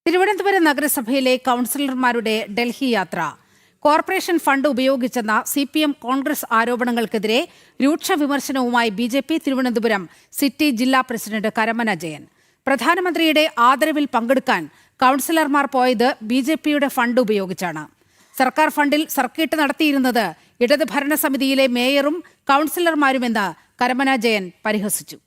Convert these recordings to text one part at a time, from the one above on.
തിരുവനന്തപുരം നഗരസഭയിലെ കൗൺസിലർമാരുടെ ഡൽഹി യാത്ര corporation fund ഉപയോഗിച്ചെന്ന CPM Congress ആരോപണങ്ങൾക്കെതിരെ രൂക്ഷ വിമർശനവുമായി BJP തിരുവനന്തപുരം സിറ്റി ജില്ലാ പ്രസിഡന്റ് കരമന ജയൻ. പ്രധാനമന്ത്രിയുടെ ആദരവിൽ പങ്കെടുക്കാൻ കൗൺസിലർമാർ പോയത് BJPയുടെ ഫണ്ട് ഉപയോഗിച്ചാണ്. സർക്കാർ ഫണ്ടിൽ സർക്കിട്ട് നടത്തിയിരുന്നത് ഇടത് ഭരണസമിതിയിലെ മേയറും കൗൺസിലർമാരുമെന്ന് കരമന ജയൻ പരിഹസിച്ചു.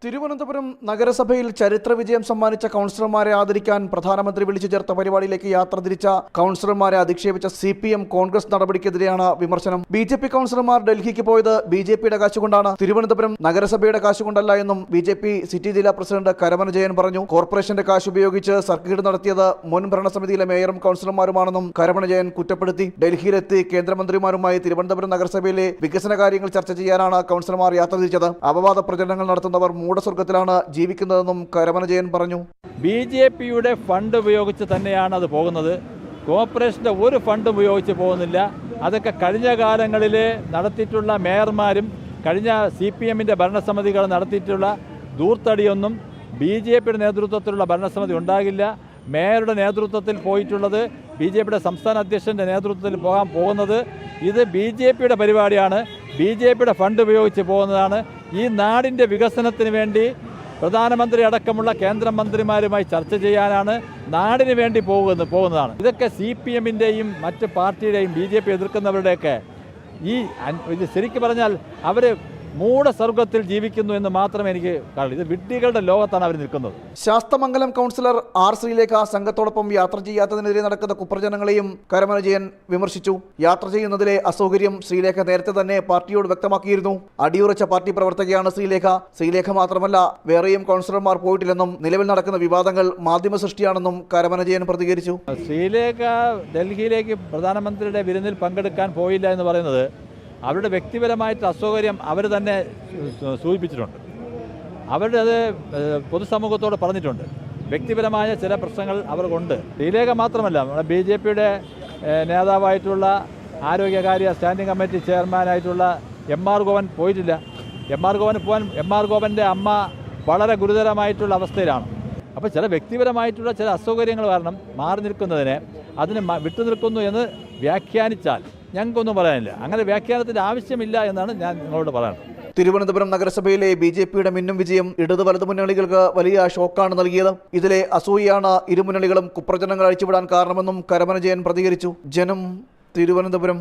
തിരുവനന്തപുരം നഗരസഭയിൽ ചരിത്ര വിജയം സമ്മാനിച്ച കൗൺസിലർമാരെ ആദരിക്കാൻ പ്രധാനമന്ത്രി വിളിച്ചു ചേർത്ത പരിപാടിയിലേക്ക് യാത്ര തിരിച്ച കൗൺസിലർമാരെ അധിക്ഷേപിച്ച CPM കോൺഗ്രസ് നടപടിക്കെതിരെയാണ് വിമർശനം. BJP കൗൺസിലർമാർ ഡൽഹിക്ക് പോയത് BJPയുടെ കാശുകൊണ്ടാണ്, തിരുവനന്തപുരം നഗരസഭയുടെ കാശുകൊണ്ടല്ല എന്നും BJP സിറ്റി ജില്ലാ പ്രസിഡന്റ് കരമന ജയൻ പറഞ്ഞു. കോർപ്പറേഷന്റെ കാശ് ഉപയോഗിച്ച് സർക്കിട്ട് നടത്തിയത് മുൻ ഭരണസമിതിയിലെ മേയറും കൗൺസിലർമാരുമാണെന്നും കരമന ജയൻ കുറ്റപ്പെടുത്തി. ഡൽഹിയിലെത്തി കേന്ദ്രമന്ത്രിമാരുമായി തിരുവനന്തപുരം നഗരസഭയിലെ വികസന കാര്യങ്ങൾ ചർച്ച ചെയ്യാനാണ് കൗൺസിലർമാർ യാത്ര തിരിച്ചത്. അപവാദ പ്രചരണങ്ങൾ നടത്തുന്നവർ മൂഢസ്വർഗത്തിലാണ് ജീവിക്കുന്നതെന്നും കരമന ജയൻ പറഞ്ഞു. BJPയുടെ ഫണ്ട് ഉപയോഗിച്ച് തന്നെയാണ് അത് പോകുന്നത്. കോർപ്പറേഷൻ്റെ ഒരു ഫണ്ട് ഉപയോഗിച്ച് പോകുന്നില്ല. അതൊക്കെ കഴിഞ്ഞ കാലങ്ങളിൽ നടത്തിയിട്ടുള്ള മേയർമാരും കഴിഞ്ഞ CPMൻ്റെ ഭരണസമിതികൾ നടത്തിയിട്ടുള്ള ദൂർത്തടിയൊന്നും BJPയുടെ നേതൃത്വത്തിലുള്ള ഭരണസമിതി ഉണ്ടാകില്ല. മേയറുടെ നേതൃത്വത്തിൽ പോയിട്ടുള്ളത് BJPയുടെ സംസ്ഥാന അധ്യക്ഷൻ്റെ നേതൃത്വത്തിൽ പോകാൻ പോകുന്നത് ഇത് BJPയുടെ പരിപാടിയാണ്. BJPയുടെ ഫണ്ട് ഉപയോഗിച്ച് പോകുന്നതാണ്. ഈ നാടിൻ്റെ വികസനത്തിന് വേണ്ടി പ്രധാനമന്ത്രി അടക്കമുള്ള കേന്ദ്രമന്ത്രിമാരുമായി ചർച്ച ചെയ്യാനാണ്, നാടിന് വേണ്ടി പോകുന്നതാണ്. ഇതൊക്കെ CPMൻ്റെയും മറ്റ് പാർട്ടിയുടെയും BJP എതിർക്കുന്നവരുടെയൊക്കെ ഇത് ശരിക്കും പറഞ്ഞാൽ അവർ മൂഢസ്വർഗത്തിൽ ജീവിക്കുന്നു എന്ന് മാത്രമേ എനിക്ക് കാണൂ. ഇത് വിഡ്ഢികളുടെ ലോകത്താണ് അവർ നിൽക്കുന്നത്. Sasthamangalam councillor R. ശ്രീലേഖ സംഘത്തോടൊപ്പം യാത്ര ചെയ്യാത്തതിനെതിരെ നടക്കുന്ന കുപ്രചരണങ്ങളെയും കരമന ജയൻ വിമർശിച്ചു. യാത്ര ചെയ്യുന്നതിലെ അസൗകര്യം ശ്രീലേഖ നേരത്തെ തന്നെ പാർട്ടിയോട് വ്യക്തമാക്കിയിരുന്നു. അടിയുറച്ച പാർട്ടി പ്രവർത്തകയാണ് ശ്രീലേഖ മാത്രമല്ല വേറെയും കൗൺസിലർമാർ പോയിട്ടില്ലെന്നും നിലവിൽ നടക്കുന്ന വിവാദങ്ങൾ മാധ്യമ സൃഷ്ടിയാണെന്നും കരമന ജയൻ പ്രതികരിച്ചു. ശ്രീലേഖ ഡൽഹിയിലേക്ക് പ്രധാനമന്ത്രിയുടെ വിരുന്നിൽ പങ്കെടുക്കാൻ പോയില്ല എന്ന് പറയുന്നത് അവരുടെ വ്യക്തിപരമായിട്ട് അസൗകര്യം അവർ തന്നെ സൂചിപ്പിച്ചിട്ടുണ്ട്. അവരുടെ അത് പൊതുസമൂഹത്തോട് പറഞ്ഞിട്ടുണ്ട്. വ്യക്തിപരമായ ചില പ്രശ്നങ്ങൾ അവർക്കുണ്ട്. ശ്രീലേഖ മാത്രമല്ല, നമ്മുടെ BJPയുടെ നേതാവായിട്ടുള്ള ആരോഗ്യകാര്യ സ്റ്റാൻഡിംഗ് കമ്മിറ്റി ചെയർമാനായിട്ടുള്ള MR ഗോവൻ പോയിട്ടില്ല. MR ഗോവൻ്റെ അമ്മ വളരെ ഗുരുതരമായിട്ടുള്ള അവസ്ഥയിലാണ്. അപ്പോൾ ചില വ്യക്തിപരമായിട്ടുള്ള ചില അസൗകര്യങ്ങൾ കാരണം മാറി നിൽക്കുന്നതിനെ അതിന് വിട്ടുനിൽക്കുന്നു എന്ന് വ്യാഖ്യാനിച്ചാൽ ഞങ്ങൾക്കൊന്നും പറയാനില്ല. അങ്ങനെ വ്യാഖ്യാനത്തിൻ്റെ ആവശ്യമില്ല എന്നാണ് ഞാൻ നിങ്ങളോട് പറയുന്നത്. തിരുവനന്തപുരം നഗരസഭയിലെ BJPയുടെ മിന്നും വിജയം ഇടത് വലതു മുന്നണികൾക്ക് വലിയ ഷോക്കാണ് നൽകിയത്. ഇതിലെ അസൂയയാണ് ഇരുമുന്നണികളും കുപ്രചരണങ്ങൾ അഴിച്ചുവിടാൻ കാരണമെന്നും കരമന ജയൻ പ്രതികരിച്ചു. ജനം, തിരുവനന്തപുരം.